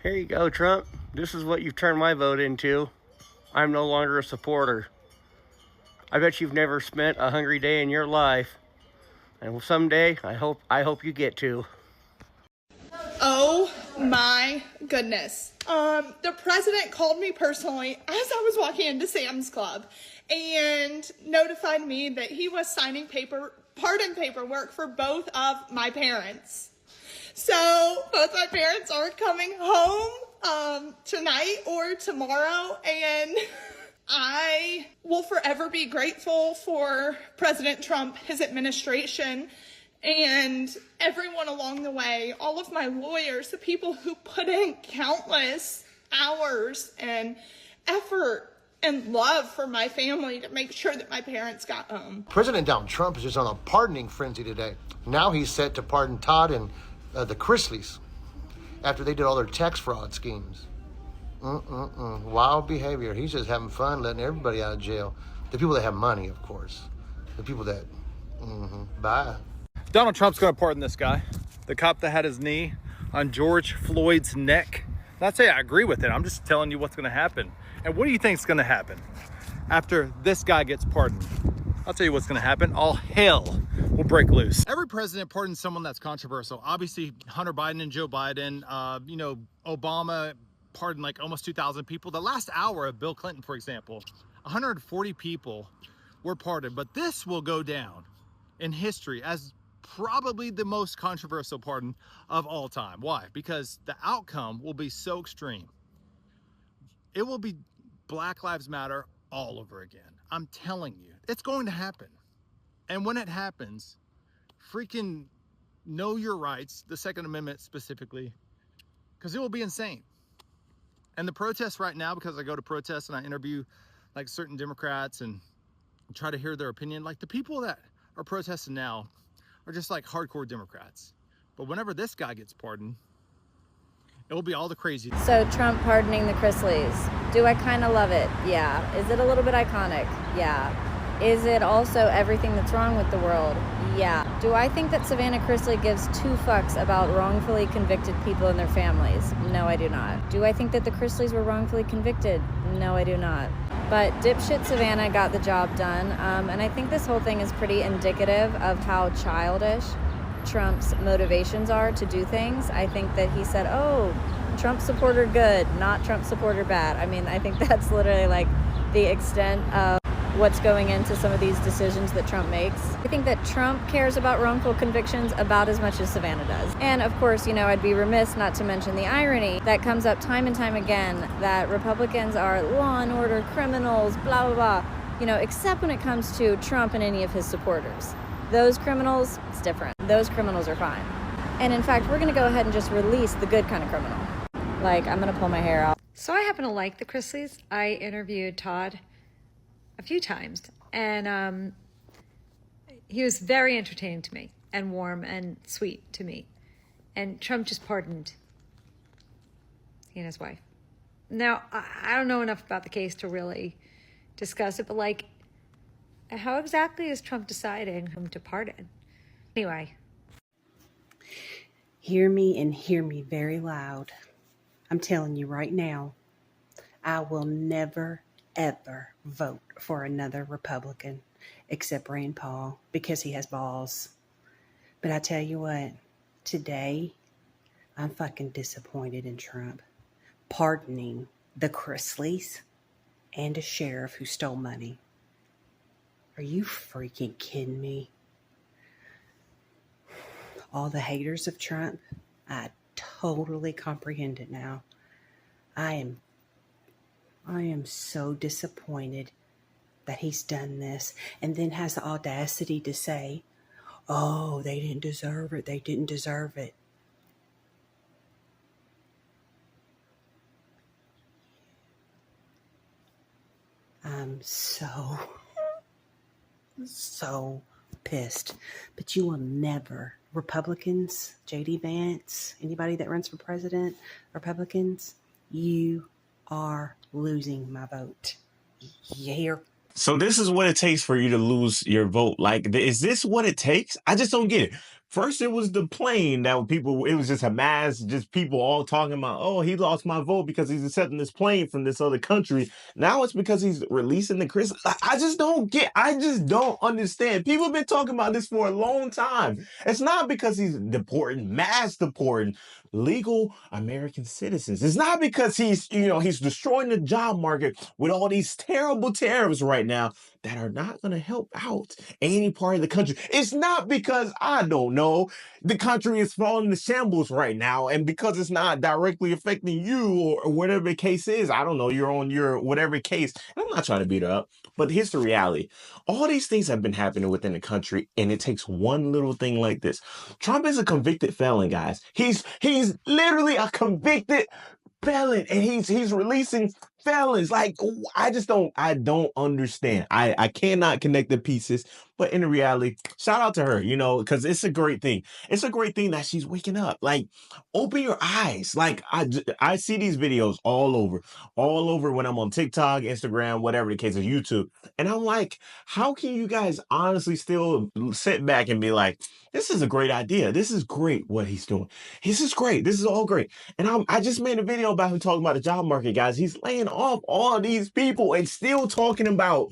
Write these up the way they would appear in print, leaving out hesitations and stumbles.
Here you go, Trump. This is what you've turned my vote into. I'm no longer a supporter. I bet you've never spent a hungry day in your life. And someday, I hope you get to. Oh my goodness. The president called me personally as I was walking into Sam's Club and notified me that he was signing pardon paperwork for both of my parents. So both my parents are coming home tonight or tomorrow, and I will forever be grateful for President Trump, his administration, and everyone along the way, all of my lawyers, the people who put in countless hours and effort and love for my family to make sure that my parents got home. President Donald Trump is just on a pardoning frenzy today. Now he's set to pardon Todd and the Chrisleys after they did all their tax fraud schemes. Wild behavior. He's just having fun, letting everybody out of jail. The people that have money, of course. The people that, bye. Donald Trump's going to pardon this guy, the cop that had his knee on George Floyd's neck. Not saying I agree with it. I'm just telling you what's going to happen. And what do you think is going to happen after this guy gets pardoned? I'll tell you what's going to happen. All hell will break loose. Every president pardons someone that's controversial. Obviously, Hunter Biden and Joe Biden. Obama pardoned like almost 2,000 people. The last hour of Bill Clinton, for example, 140 people were pardoned. But this will go down in history as probably the most controversial pardon of all time. Why? Because the outcome will be so extreme. It will be Black Lives Matter all over again. I'm telling you, it's going to happen. And when it happens, freaking know your rights, the Second Amendment specifically, because it will be insane. And the protests right now, because I go to protests and I interview like certain Democrats and try to hear their opinion, like the people that are protesting now are just like hardcore Democrats. But whenever this guy gets pardoned, it will be all the crazy. So Trump pardoning the Chrisleys. Do I kind of love it? Yeah. Is it a little bit iconic? Yeah. Is it also everything that's wrong with the world? Yeah. Do I think that Savannah Chrisley gives two fucks about wrongfully convicted people and their families? No, I do not. Do I think that the Chrisleys were wrongfully convicted? No, I do not. But dipshit Savannah got the job done, and I think this whole thing is pretty indicative of how childish Trump's motivations are to do things. I think that he said, oh, Trump supporter good, not Trump supporter bad. I mean, I think that's literally like the extent of what's going into some of these decisions that Trump makes. I think that Trump cares about wrongful convictions about as much as Savannah does. And of course, I'd be remiss not to mention the irony that comes up time and time again, that Republicans are law and order criminals, blah, blah, blah, except when it comes to Trump and any of his supporters. Those criminals, it's different. Those criminals are fine. And in fact, we're gonna go ahead and just release the good kind of criminal. Like, I'm gonna pull my hair out. So I happen to like the Chrisleys. I interviewed Todd a few times, and he was very entertaining to me and warm and sweet to me. And Trump just pardoned he and his wife. Now, I don't know enough about the case to really discuss it, but like, how exactly is Trump deciding whom to pardon? Anyway. Hear me and hear me very loud. I'm telling you right now, I will never, ever vote for another Republican except Rand Paul because he has balls. But I tell you what, today, I'm fucking disappointed in Trump pardoning the Chrisleys and a sheriff who stole money. Are you freaking kidding me? All the haters of Trump, I totally comprehend it now. I am so disappointed that he's done this and then has the audacity to say, oh, they didn't deserve it. They didn't deserve it. I'm so pissed. But you will never, Republicans, J.D. Vance, anybody that runs for president, Republicans, you are losing my vote. You hear? So this is what it takes for you to lose your vote. Like, is this what it takes? I just don't get it. First, it was the plane that people, it was just a mass, just people all talking about, oh, he lost my vote because he's accepting this plane from this other country. Now it's because he's releasing the Chris. I just don't understand. People have been talking about this for a long time. It's not because he's deporting, mass deporting legal American citizens. It's not because he's destroying the job market with all these terrible tariffs right now that are not going to help out any part of the country. It's not because, I don't know, the country is falling to shambles right now, and because it's not directly affecting you or whatever the case is. I don't know, you're on your whatever case. And I'm not trying to beat her up, but here's the reality. All these things have been happening within the country, and it takes one little thing like this. Trump is a convicted felon, guys. He's literally a convicted felon, and he's releasing felons. Like, I don't understand. I cannot connect the pieces. But in reality, shout out to her, because it's a great thing. It's a great thing that she's waking up. Like, open your eyes. Like, I see these videos all over when I'm on TikTok, Instagram, whatever the case is, YouTube. And I'm like, how can you guys honestly still sit back and be like, this is a great idea. This is great what he's doing. This is great. This is all great. And I just made a video about him talking about the job market, guys. He's laying off all these people and still talking about,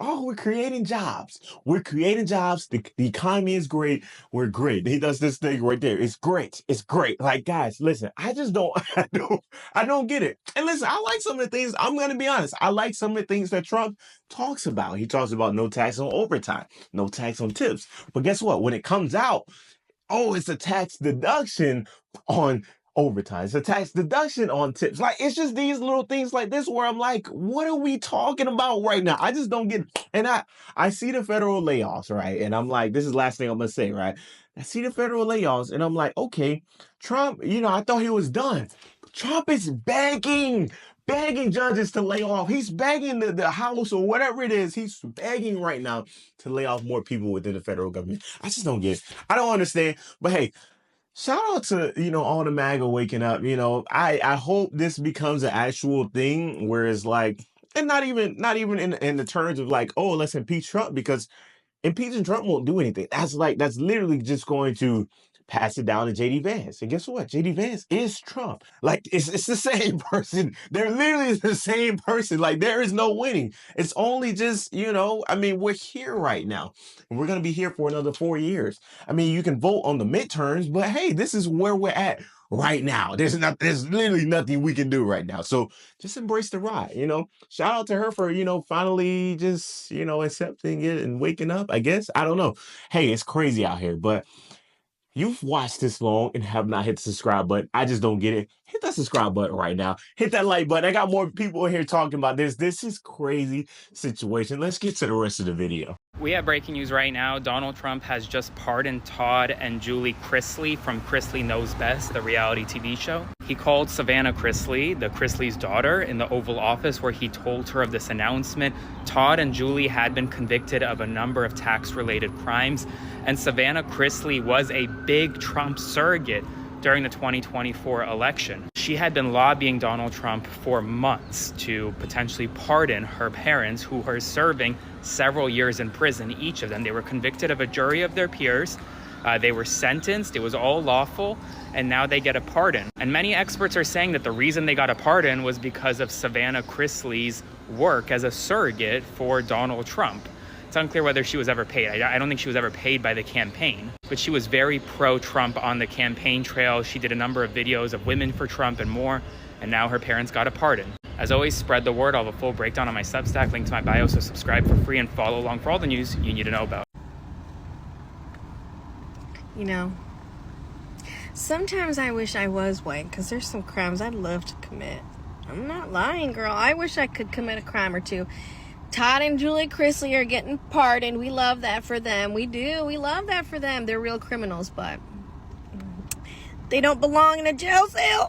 oh, we're creating jobs. We're creating jobs. The economy is great. We're great. He does this thing right there. It's great. It's great. Like, guys, listen, I don't get it. And listen, I like some of the things, I'm going to be honest. I like some of the things that Trump talks about. He talks about no tax on overtime, no tax on tips. But guess what? When it comes out, oh, it's a tax deduction on overtime. It's a tax deduction on tips. Like, it's just these little things like this where I'm like, what are we talking about right now? I just don't get it. And I see the federal layoffs, right? And I'm like, this is the last thing I'm going to say, right? I see the federal layoffs and I'm like, okay, Trump, I thought he was done. Trump is begging judges to lay off. He's begging the House or whatever it is. He's begging right now to lay off more people within the federal government. I just don't get it. I don't understand. But hey, shout out to, all the MAGA waking up. I hope this becomes an actual thing where it's like, and not even in the terms of like, oh, let's impeach Trump, because impeaching Trump won't do anything. That's literally just going to pass it down to JD Vance. And guess what? JD Vance is Trump. Like, it's the same person. They're literally the same person. Like, there is no winning. It's only just, we're here right now. And we're going to be here for another 4 years. You can vote on the midterms, but hey, this is where we're at right now. There's literally nothing we can do right now. So just embrace the ride, Shout out to her for, finally just, accepting it and waking up, I guess. I don't know. Hey, it's crazy out here, but you've watched this long and have not hit the subscribe button. I just don't get it. Hit that subscribe button right now. Hit that like button. I got more people in here talking about this. This is crazy situation. Let's get to the rest of the video. We have breaking news right now. Donald Trump has just pardoned Todd and Julie Chrisley from Chrisley Knows Best, the reality TV show. He called Savannah Chrisley, the Chrisley's daughter, in the Oval Office where he told her of this announcement. Todd and Julie had been convicted of a number of tax-related crimes, and Savannah Chrisley was a big Trump surrogate during the 2024 election. She had been lobbying Donald Trump for months to potentially pardon her parents, who are serving several years in prison, each of them. They were convicted of a jury of their peers. They were sentenced. It was all lawful. And now they get a pardon. And many experts are saying that the reason they got a pardon was because of Savannah Chrisley's work as a surrogate for Donald Trump. It's unclear whether she was ever paid. I don't think she was ever paid by the campaign, but she was very pro-Trump on the campaign trail. She did a number of videos of women for Trump and more, and now her parents got a pardon. As always, spread the word. I'll have a full breakdown on my Substack, link to my bio, so subscribe for free and follow along for all the news you need to know about. Sometimes I wish I was white, because there's some crimes I'd love to commit. I'm not lying, girl. I wish I could commit a crime or two. Todd and Julie Chrisley are getting pardoned. We love that for them. We do. We love that for them. They're real criminals, but they don't belong in a jail cell.